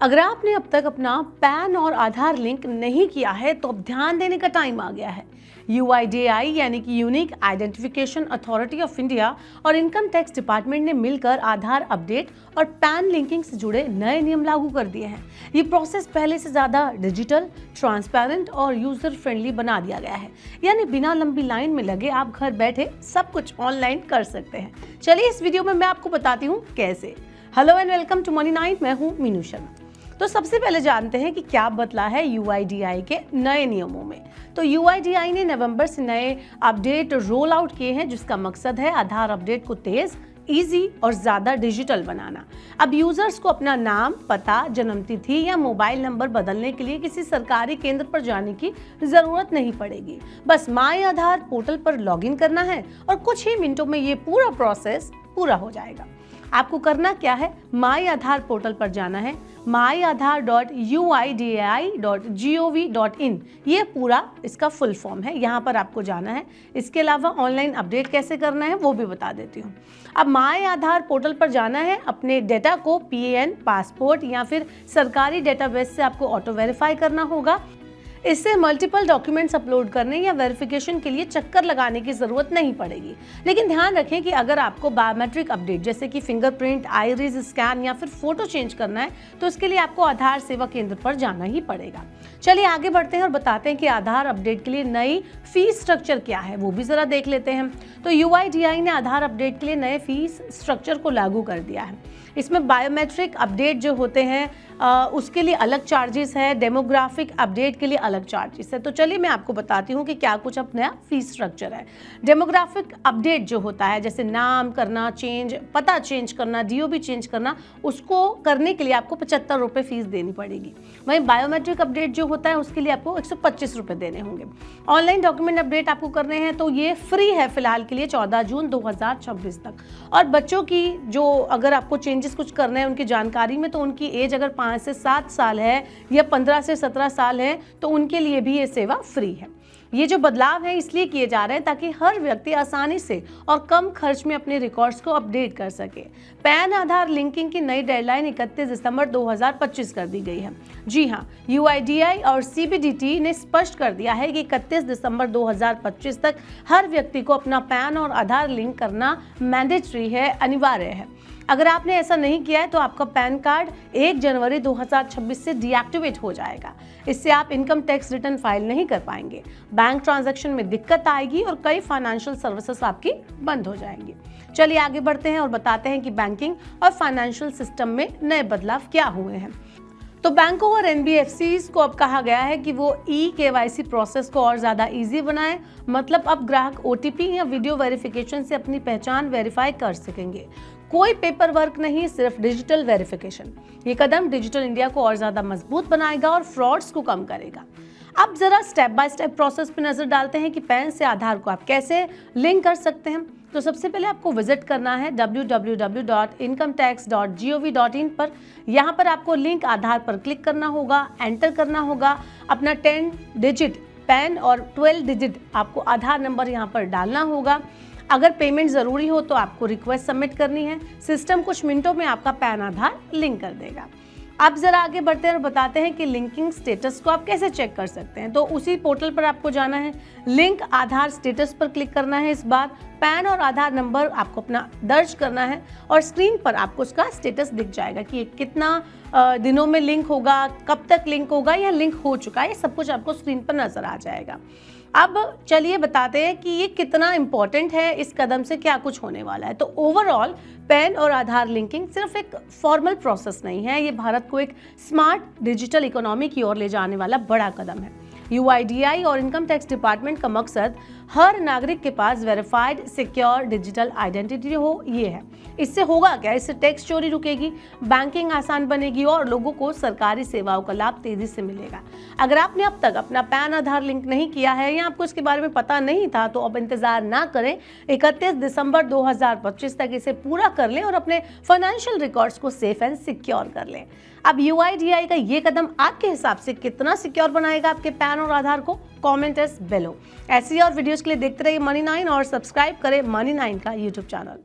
अगर आपने अब तक अपना पैन और आधार लिंक नहीं किया है तो अब ध्यान देने का टाइम आ गया है। UIDAI यानी कि unique identification authority of India और इनकम टैक्स डिपार्टमेंट ने मिलकर आधार अपडेट और पैन लिंकिंग से जुड़े नए नियम लागू कर दिए हैं। ये प्रोसेस पहले से ज़्यादा डिजिटल, ट्रांसपेरेंट और यूजर फ्रेंडली बना दिया गया है। यानी बिना लंबी लाइन में लगे आप घर बैठे सब कुछ ऑनलाइन कर सकते हैं। चलिए इस वीडियो में मैं आपको बताती हूँ कैसे। Hello and welcome to money 9, मैं हूँ मीनू शर्मा। तो सबसे पहले जानते हैं कि क्या बदला है UIDAI के नए नियमों में। तो UIDAI ने नवंबर से नए अपडेट रोल आउट किए हैं, जिसका मकसद है आधार अपडेट को तेज, इजी और ज्यादा डिजिटल बनाना। अब यूजर्स को अपना नाम, पता, जन्मतिथि या मोबाइल नंबर बदलने के लिए किसी सरकारी केंद्र पर जाने की जरूरत नहीं पड़ेगी। बस माई आधार पोर्टल पर लॉगिन करना है और कुछ ही मिनटों में ये पूरा प्रोसेस पूरा हो जाएगा। आपको करना क्या है, माई आधार पोर्टल पर जाना है, myAadhar.uidai.gov.in, ये पूरा इसका फुल फॉर्म है, यहाँ पर आपको जाना है। इसके अलावा ऑनलाइन अपडेट कैसे करना है वो भी बता देती हूँ। अब माई आधार पोर्टल पर जाना है, अपने डेटा को PAN, पासपोर्ट या फिर सरकारी डेटाबेस से आपको ऑटो वेरीफाई करना होगा। इससे मल्टीपल डॉक्यूमेंट्स अपलोड करने या वेरिफिकेशन के लिए चक्कर लगाने की जरूरत नहीं पड़ेगी। लेकिन ध्यान रखें कि अगर आपको बायोमेट्रिक अपडेट जैसे कि फिंगरप्रिंट, आइरिस स्कैन या फिर फोटो चेंज करना है तो इसके लिए आपको आधार सेवा केंद्र पर जाना ही पड़ेगा। चलिए आगे बढ़ते हैं और बताते हैं कि आधार अपडेट के लिए नई फीस स्ट्रक्चर क्या है, वो भी जरा देख लेते हैं। तो UIDAI ने आधार अपडेट के लिए नए फीस स्ट्रक्चर को लागू कर दिया है। इसमें बायोमेट्रिक अपडेट जो होते हैं उसके लिए अलग चार्जेस है, डेमोग्राफिक अपडेट के लिए अलग चार्जेस है। तो चलिए मैं आपको बताती हूँ कि क्या कुछ अब नया फीस स्ट्रक्चर है। डेमोग्राफिक अपडेट जो होता है, जैसे नाम करना चेंज, पता चेंज करना, DOB चेंज करना, उसको करने के लिए आपको 75 रुपये फीस देनी पड़ेगी। वहीं बायोमेट्रिक अपडेट जो होता है उसके लिए आपको 125 रुपये देने होंगे। ऑनलाइन डॉक्यूमेंट अपडेट आपको करने हैं तो ये फ्री है फिलहाल के लिए 14 जून 2026 तक। और बच्चों की जो अगर आपको चेंजेस कुछ करना है उनकी जानकारी में, तो उनकी एज अगर 5 से 7 साल है या 15 से 17 साल है तो उनके लिए भी ये सेवा फ्री है। ये जो बदलाव है इसलिए किए जा रहे हैं ताकि हर व्यक्ति आसानी से और कम खर्च में अपने रिकॉर्ड्स को अपडेट कर सके। पैन आधार लिंकिंग की नई डेडलाइन 31 दिसंबर 2025 कर दी गई है। जी हाँ, UIDAI और CBDT ने स्पष्ट कर दिया है कि 31 दिसंबर 2025 तक हर व्यक्ति को अपना पैन और आधार लिंक करना मैंडेटरी है, अनिवार्य है। अगर आपने ऐसा नहीं किया है तो आपका पैन कार्ड 1 जनवरी 2026 से डीएक्टिवेट हो जाएगा। इससे आप इनकम टैक्स रिटर्न फाइल नहीं कर पाएंगे, बैंक ट्रांजैक्शन में दिक्कत आएगी और कई फाइनेंशियल सर्विसेज आपकी बंद हो जाएंगी। चलिए आगे बढ़ते हैं और बताते हैं कि बैंकिंग और फाइनेंशियल सिस्टम में नए बदलाव क्या हुए हैं। तो बैंकों और NBFCs को अब कहा गया है कि वो eKYC प्रोसेस को और ज़्यादा इजी बनाएं। मतलब अब ग्राहक OTP या वीडियो वेरिफिकेशन से अपनी पहचान वेरीफाई कर सकेंगे। कोई पेपर वर्क नहीं, सिर्फ डिजिटल वेरिफिकेशन। ये कदम डिजिटल इंडिया को और ज़्यादा मजबूत बनाएगा और फ्रॉड्स को कम करेगा। अब जरा स्टेप बाय स्टेप प्रोसेस पे नज़र डालते हैं कि पैन से आधार को आप कैसे लिंक कर सकते हैं। तो सबसे पहले आपको विजिट करना है www.incometax.gov.in पर। यहाँ पर आपको लिंक आधार पर क्लिक करना होगा, एंटर करना होगा अपना 10 डिजिट पैन और 12 डिजिट आपको आधार नंबर यहाँ पर डालना होगा। अगर पेमेंट ज़रूरी हो तो आपको रिक्वेस्ट सबमिट करनी है। सिस्टम कुछ मिनटों में आपका पैन आधार लिंक कर देगा। अब जरा आगे बढ़ते हैं और बताते हैं कि लिंकिंग स्टेटस को आप कैसे चेक कर सकते हैं। तो उसी पोर्टल पर आपको जाना है, लिंक आधार स्टेटस पर क्लिक करना है। इस बार पैन और आधार नंबर आपको अपना दर्ज करना है और स्क्रीन पर आपको उसका स्टेटस दिख जाएगा कि ये कितना दिनों में लिंक होगा, कब तक लिंक होगा या लिंक हो चुका है, ये सब कुछ आपको स्क्रीन पर नजर आ जाएगा। अब चलिए बताते हैं कि ये कितना इम्पोर्टेंट है, इस कदम से क्या कुछ होने वाला है। तो ओवरऑल पैन और आधार लिंकिंग सिर्फ एक फॉर्मल प्रोसेस नहीं है, ये भारत को एक स्मार्ट डिजिटल इकोनॉमी की ओर ले जाने वाला बड़ा कदम है। UIDAI और इनकम टैक्स डिपार्टमेंट का मकसद हर नागरिक के पास वेरीफाइड, सिक्योर डिजिटल आइडेंटिटी हो, ये है। इससे होगा क्या, इससे टैक्स चोरी रुकेगी, बैंकिंग आसान बनेगी और लोगों को सरकारी सेवाओं का लाभ तेजी से मिलेगा। अगर आपने अब तक अपना पैन आधार लिंक नहीं किया है या आपको इसके बारे में पता नहीं था तो अब इंतजार ना करें, 31 दिसंबर 2025 तक इसे पूरा कर लें और अपने फाइनेंशियल रिकॉर्ड्स को सेफ एंड सिक्योर कर लें। अब UIDAI का ये कदम आपके हिसाब से कितना सिक्योर बनाएगा आपके पैन और आधार को? कमेंट अस बिलो। ऐसी और वीडियोस के लिए देखते रहिए मनी 9 और सब्सक्राइब करें मनी 9 का YouTube चैनल।